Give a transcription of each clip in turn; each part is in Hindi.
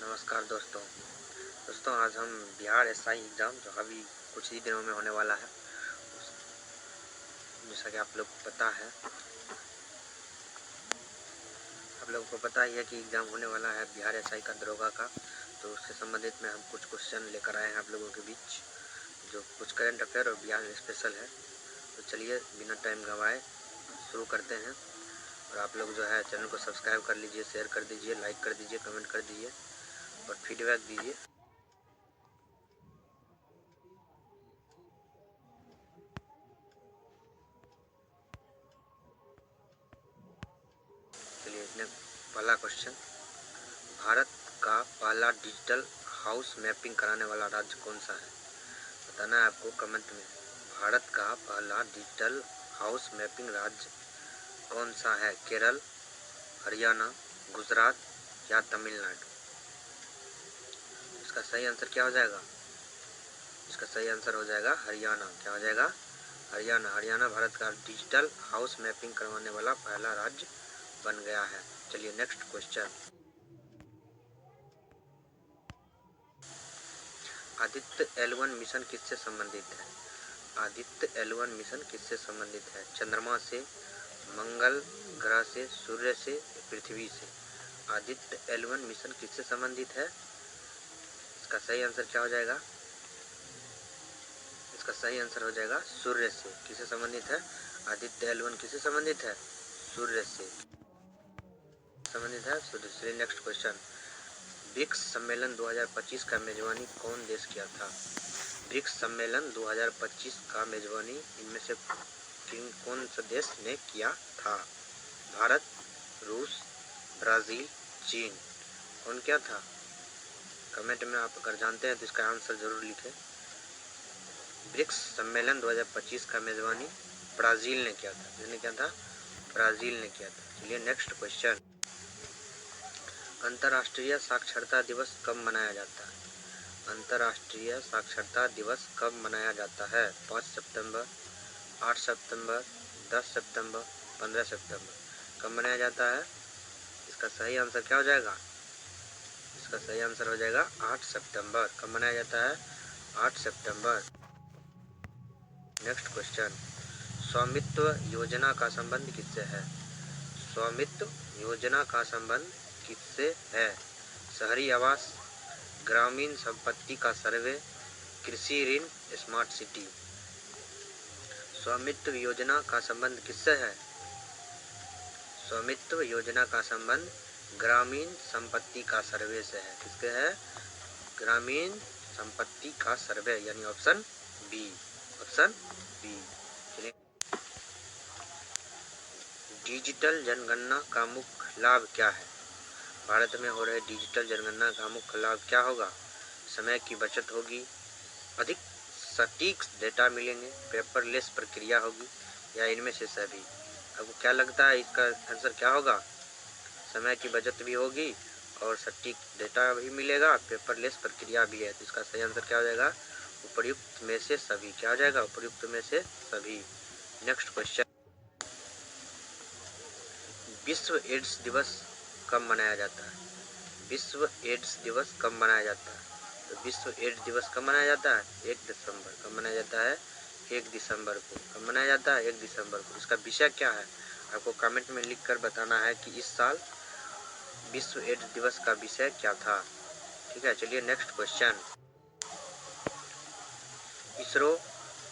नमस्कार दोस्तों आज हम बिहार एसआई एग्ज़ाम जो अभी कुछ ही दिनों में होने वाला है, जैसा कि आप लोग को पता है, आप लोगों को पता ही है कि एग्ज़ाम होने वाला है बिहार एसआई का दरोगा का। तो उससे संबंधित में हम कुछ क्वेश्चन लेकर आए हैं आप लोगों के बीच, जो कुछ करंट अफेयर और बिहार स्पेशल है। तो चलिए बिना टाइम गंवाए शुरू करते हैं। और आप लोग जो है चैनल को सब्सक्राइब कर लीजिए, शेयर कर दीजिए, लाइक कर दीजिए, कमेंट कर दीजिए और फीडबैक दीजिए। चलिए इसमें पहला क्वेश्चन, भारत का पहला डिजिटल हाउस मैपिंग कराने वाला राज्य कौन सा है? बताना है आपको कमेंट में। भारत का पहला डिजिटल हाउस मैपिंग राज्य कौन सा है? केरल, हरियाणा, गुजरात या तमिलनाडु? इसका सही आंसर क्या हो जाएगा? इसका सही आंसर हो जाएगा हरियाणा। क्या हो जाएगा? हरियाणा। हरियाणा भारत का डिजिटल हाउस मैपिंग करवाने वाला पहला राज्य बन गया है। चलिए next question, Aditya L1 mission किससे संबंधित है? आदित्य L1 मिशन किससे संबंधित है? चंद्रमा से, मंगल ग्रह से, सूर्य से, पृथ्वी से? आदित्य L1 मिशन किससे संबंधित है? इसका सही आंसर क्या हो जाएगा? इसका सही आंसर हो जाएगा सूर्य से। किससे संबंधित है? आदित्य L1 किससे संबंधित है? सूर्य से संबंधित है, सूर्य से। नेक्स्ट क्वेश्चन, ब्रिक्स सम्मेलन 2025 का मेजबानी कौन देश किया था? ब्रिक्स सम्मेलन 2025 का मेजबानी इनमें से कौन सा देश ने किया था? भारत, रूस, ब्राज़ील, चीन? कौन क्या था? कमेंट में आप अगर जानते हैं तो इसका आंसर जरूर लिखें। ब्रिक्स सम्मेलन 2025 का मेजबानी ब्राज़ील ने किया था। किसने किया था? ब्राज़ील ने किया था। चलिए नेक्स्ट क्वेश्चन, अंतर्राष्ट्रीय साक्षरता दिवस कब मनाया जाता है? अंतर्राष्ट्रीय साक्षरता दिवस कब मनाया जाता है? 5 सितंबर, 8 सितंबर, 10 सितंबर, 15 सितंबर? कब मनाया जाता है? इसका सही आंसर क्या हो जाएगा? इसका सही आंसर हो जाएगा 8 सितंबर। कब मनाया जाता है? 8 सितंबर। नेक्स्ट क्वेश्चन, स्वामित्व योजना का संबंध किससे है? स्वामित्व योजना का संबंध किससे है? शहरी आवास, ग्रामीण संपत्ति का सर्वे, कृषि ऋण, स्मार्ट सिटी? स्वामित्व योजना का संबंध किससे है? स्वामित्व योजना का संबंध ग्रामीण संपत्ति का सर्वे से है। किसके है? ग्रामीण संपत्ति का सर्वे, यानी ऑप्शन बी। Option B. चलिए, डिजिटल जनगणना का मुख्य लाभ क्या है? भारत में हो रहे डिजिटल जनगणना का मुख्य लाभ क्या होगा? समय की बचत होगी, अधिक सटीक डेटा मिलेंगे, पेपरलेस प्रक्रिया होगी या इनमें से सभी? आपको क्या लगता है इसका आंसर क्या होगा? समय की बचत भी होगी और सटीक डेटा भी मिलेगा, पेपरलेस प्रक्रिया भी है। तो इसका सही आंसर क्या हो जाएगा? उपर्युक्त में से सभी। क्या हो जाएगा? उपर्युक्त में से सभी। नेक्स्ट क्वेश्चन, विश्व एड्स दिवस कब मनाया जाता है? विश्व एड्स दिवस कब मनाया जाता है? तो विश्व एड्स दिवस कब मनाया जाता है? 1 दिसंबर। कब मनाया जाता है? 1 दिसंबर को। कब मनाया जाता है? 1 दिसंबर को। इसका विषय क्या है? आपको कमेंट में लिखकर बताना है कि इस साल विश्व एड्स दिवस का विषय क्या था। ठीक है, चलिए नेक्स्ट क्वेश्चन, इसरो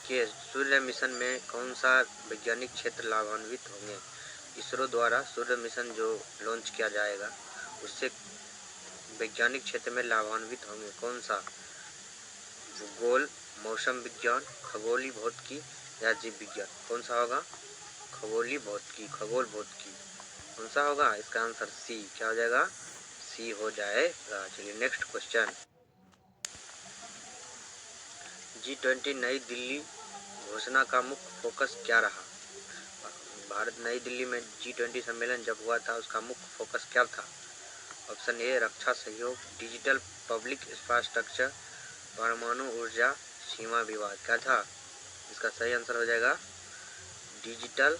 के सूर्य मिशन में कौन सा वैज्ञानिक क्षेत्र लाभान्वित होंगे? इसरो द्वारा सूर्य मिशन जो लॉन्च किया जाएगा उससे वैज्ञानिक क्षेत्र में लाभान्वित होंगे कौन सा? भूगोल, मौसम विज्ञान, खगोलीय भौतिकी या जीव विज्ञान? कौन सा होगा? खगोलीय भौतिकी, खगोल भौतिकी। कौन सा होगा? इसका आंसर सी। क्या हो जाएगा? सी हो जाएगा। चलिए नेक्स्ट क्वेश्चन, G20 नई दिल्ली घोषणा का मुख्य फोकस क्या रहा? भारत नई दिल्ली में G20 सम्मेलन जब हुआ था उसका मुख्य फोकस क्या था? ऑप्शन ए रक्षा सहयोग, डिजिटल पब्लिक इंफ्रास्ट्रक्चर, परमाणु ऊर्जा, सीमा विवाद? क्या था? इसका सही आंसर हो जाएगा डिजिटल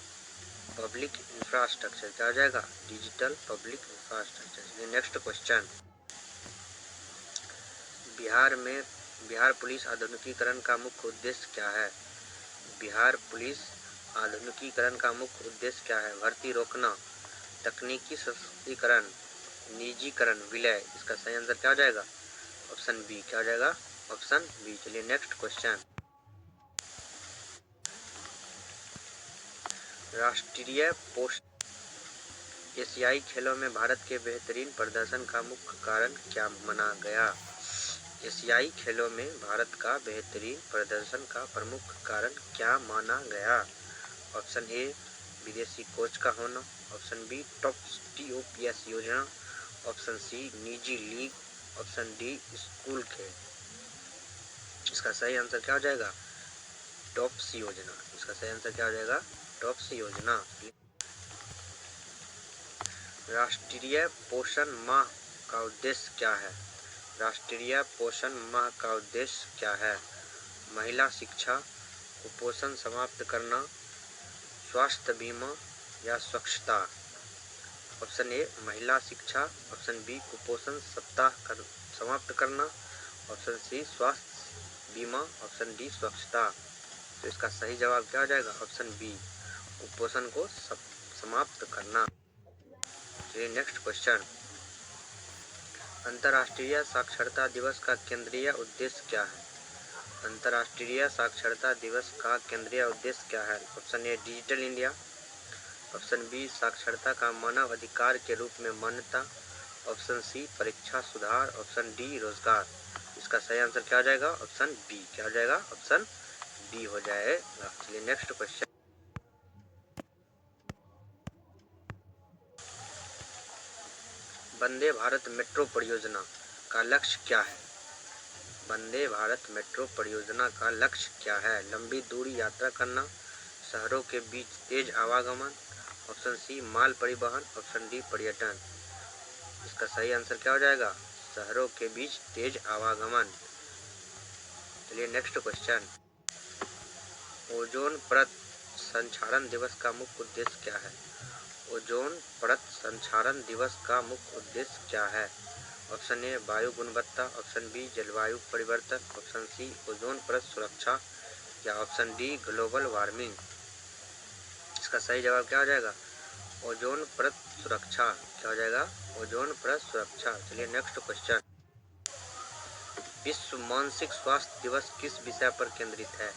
पब्लिक इंफ्रास्ट्रक्चर। क्या हो जाएगा? Digital public infrastructure. Next question, Bihar police आधुनिकीकरण का मुख्य उद्देश्य क्या है? बिहार पुलिस आधुनिकीकरण का मुख्य उद्देश्य क्या है? भर्ती रोकना, तकनीकी सशक्तिकरण, निजीकरण, विलय। इसका सही आंसर क्या हो जाएगा? Option B. क्या हो जाएगा? Option B. चलिए नेक्स्ट क्वेश्चन। राष्ट्रीय पोषण एशियाई खेलों में भारत के बेहतरीन प्रदर्शन का मुख्य कारण क्या माना गया? एशियाई खेलों में भारत का बेहतरीन प्रदर्शन का प्रमुख कारण क्या माना गया? ऑप्शन ए विदेशी कोच का होना, ऑप्शन बी टॉप TOPS योजना, ऑप्शन सी निजी लीग, ऑप्शन डी स्कूल खेल। इसका सही आंसर क्या हो जाएगा? टॉप्स योजना। इसका सही आंसर क्या हो जाएगा? टॉप्स योजना। राष्ट्रीय पोषण माह का उद्देश्य क्या है? राष्ट्रीय पोषण माह का उद्देश्य क्या है? महिला शिक्षा, कुपोषण समाप्त करना, स्वास्थ्य बीमा या स्वच्छता। ऑप्शन ए महिला शिक्षा, ऑप्शन बी कुपोषण समाप्त करना, ऑप्शन सी स्वास्थ्य बीमा, ऑप्शन डी स्वच्छता। तो इसका सही जवाब क्या हो जाएगा? ऑप्शन बी कुपोषण को समाप्त करना। चलिए नेक्स्ट क्वेश्चन। अंतर्राष्ट्रीय साक्षरता दिवस का केंद्रीय उद्देश्य क्या है? अंतर्राष्ट्रीय साक्षरता दिवस का केंद्रीय उद्देश्य क्या है? Option A digital India, option B साक्षरता का मानव अधिकार के रूप में मान्यता, ऑप्शन सी परीक्षा सुधार, ऑप्शन डी रोजगार। इसका सही आंसर क्या हो जाएगा? Option B. क्या हो जाएगा? ऑप्शन बी हो जाएगा। चलिए next question. Vande Bharat metro परियोजना का लक्ष्य क्या है? वंदे भारत मेट्रो परियोजना का लक्ष्य क्या है? लंबी दूरी यात्रा करना, शहरों के बीच तेज आवागमन, ऑप्शन सी माल परिवहन, ऑप्शन डी पर्यटन। इसका सही आंसर क्या हो जाएगा? शहरों के बीच तेज आवागमन। चलिए नेक्स्ट क्वेश्चन। ओजोन परत संक्षारण दिवस का मुख्य उद्देश्य क्या है? ओजोन परत संक्षारण दिवस का मुख्य उद्देश्य क्या है? ऑप्शन ए वायु गुणवत्ता, ऑप्शन बी जलवायु परिवर्तन, ऑप्शन सी ओजोन परत सुरक्षा या ऑप्शन डी ग्लोबल वार्मिंग। इसका सही जवाब क्या हो जाएगा? ओजोन परत सुरक्षा। क्या हो जाएगा? ओजोन परत सुरक्षा। चलिए नेक्स्ट क्वेश्चन। विश्व मानसिक स्वास्थ्य दिवस किस विषय पर केंद्रित है?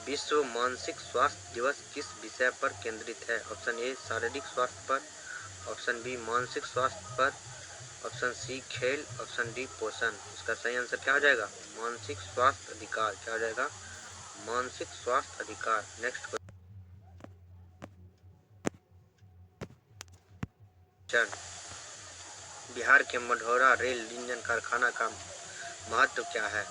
विश्व मानसिक स्वास्थ्य दिवस किस विषय पर केंद्रित है? ऑप्शन ए शारीरिक स्वास्थ्य पर, ऑप्शन बी मानसिक स्वास्थ्य पर, ऑप्शन सी खेल, ऑप्शन डी पोषण। इसका सही आंसर क्या हो जाएगा? मानसिक स्वास्थ्य अधिकार। क्या हो जाएगा? मानसिक स्वास्थ्य अधिकार। Next question. बिहार के मढ़ौरा रेल इंजन कारखाना का महत्व क्या है?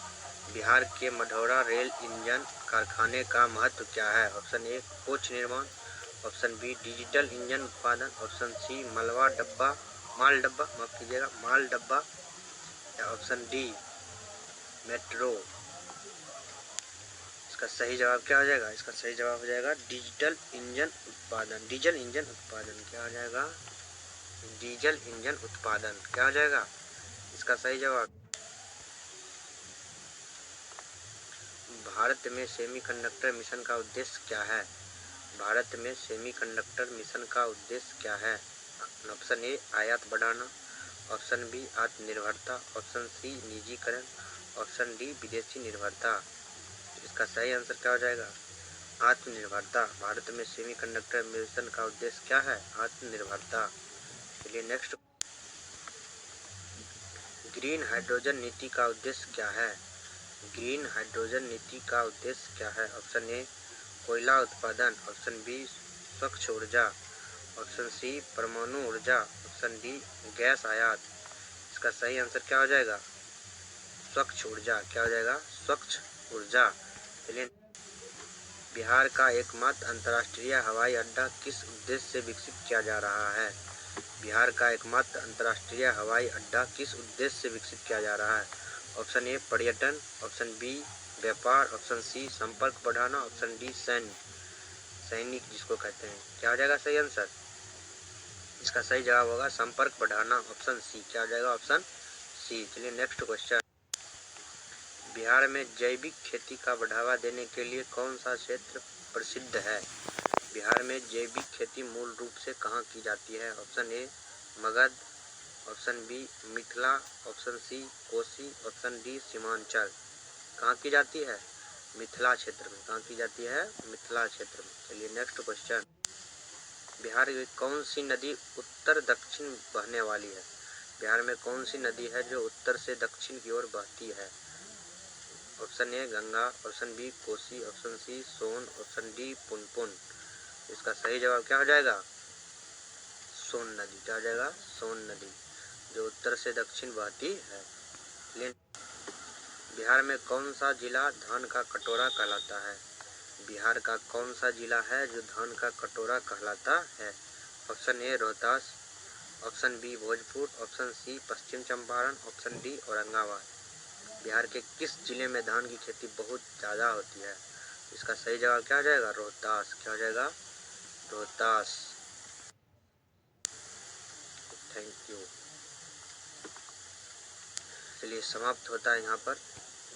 बिहार के मढ़ौरा रेल इंजन कारखाने का महत्व क्या है? ऑप्शन ए कोच निर्माण, ऑप्शन बी डिजिटल इंजन उत्पादन, ऑप्शन सी माल डब्बा या ऑप्शन डी मेट्रो। इसका सही जवाब क्या हो जाएगा? इसका सही जवाब हो जाएगा डीजल इंजन उत्पादन। क्या हो जाएगा? डीजल इंजन उत्पादन। क्या हो जाएगा? इसका सही जवाब। भारत में सेमीकंडक्टर मिशन का उद्देश्य क्या है? भारत में सेमीकंडक्टर मिशन का उद्देश्य क्या है? ऑप्शन ए आयात बढ़ाना, ऑप्शन बी आत्मनिर्भरता, ऑप्शन सी निजीकरण, ऑप्शन डी विदेशी निर्भरता। इसका सही आंसर क्या हो जाएगा? आत्मनिर्भरता। भारत में सेमीकंडक्टर मिशन का उद्देश्य क्या है? आत्मनिर्भरता। चलिए नेक्स्ट। ग्रीन हाइड्रोजन नीति का उद्देश्य क्या है? ग्रीन हाइड्रोजन नीति का उद्देश्य क्या है? ऑप्शन ए कोयला उत्पादन, ऑप्शन बी स्वच्छ ऊर्जा, ऑप्शन सी परमाणु ऊर्जा, ऑप्शन डी गैस आयात। इसका सही आंसर क्या हो जाएगा? स्वच्छ ऊर्जा। क्या हो जाएगा? स्वच्छ ऊर्जा। चलिए। बिहार का एकमात्र अंतर्राष्ट्रीय हवाई अड्डा किस उद्देश्य से विकसित किया जा रहा है? बिहार का एकमात्र अंतर्राष्ट्रीय हवाई अड्डा किस उद्देश्य से विकसित किया जा रहा है? ऑप्शन ए पर्यटन, ऑप्शन बी व्यापार, ऑप्शन सी संपर्क बढ़ाना, ऑप्शन डी सैनिक जिसको कहते हैं। क्या हो जाएगा सही आंसर? इसका सही जवाब होगा संपर्क बढ़ाना, ऑप्शन सी। क्या हो जाएगा? Option C. चलिए नेक्स्ट क्वेश्चन। बिहार में जैविक खेती का बढ़ावा देने के लिए कौन सा क्षेत्र प्रसिद्ध है? बिहार में जैविक खेती मूल रूप से कहाँ की जाती है? Option A Magadh, option B Mithila, option C Kosi, option D Seemanchal. कहाँ की जाती है? मिथिला क्षेत्र में। कहाँ की जाती है? मिथिला क्षेत्र में। चलिए नेक्स्ट क्वेश्चन, बिहार में कौन सी नदी उत्तर दक्षिण बहने वाली है? बिहार में कौन सी नदी है जो उत्तर से दक्षिण की ओर बहती है? Option A Ganga, option B Kosi, option C Son, option D Punpun. इसका सही जवाब क्या हो जाएगा? सोन नदी। क्या हो जाएगा? सोन नदी, जो उत्तर से दक्षिण बहती है। बिहार में कौन सा जिला धान का कटोरा कहलाता है? बिहार का कौन सा जिला है जो धान का कटोरा कहलाता है? Option A Rohtas, option B Bhojpur, option C Paschim Champaran, option D Aurangabad. Bihar के किस जिले में धान की खेती बहुत ज़्यादा होती है? इसका सही जवाब क्या हो जाएगा? रोहतास। क्या हो जाएगा? रोहतास। Thank you. चलिए समाप्त होता है यहाँ पर।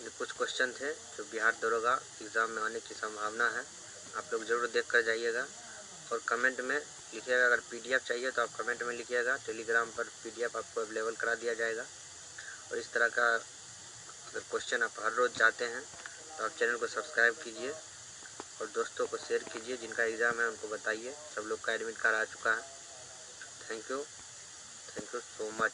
ये कुछ क्वेश्चन थे जो बिहार दरोगा एग्ज़ाम में आने की संभावना है। आप लोग ज़रूर देख कर जाइएगा और कमेंट में लिखिएगा। अगर पीडीएफ चाहिए तो आप कमेंट में लिखिएगा, टेलीग्राम पर पीडीएफ आपको अवेलेबल करा दिया जाएगा। और इस तरह का अगर क्वेश्चन आप हर रोज़ चाहते हैं तो आप चैनल को सब्सक्राइब कीजिए और दोस्तों को शेयर कीजिए। जिनका एग्ज़ाम है उनको बताइए। सब लोग का एडमिट कार्ड आ चुका है। Thank you so much.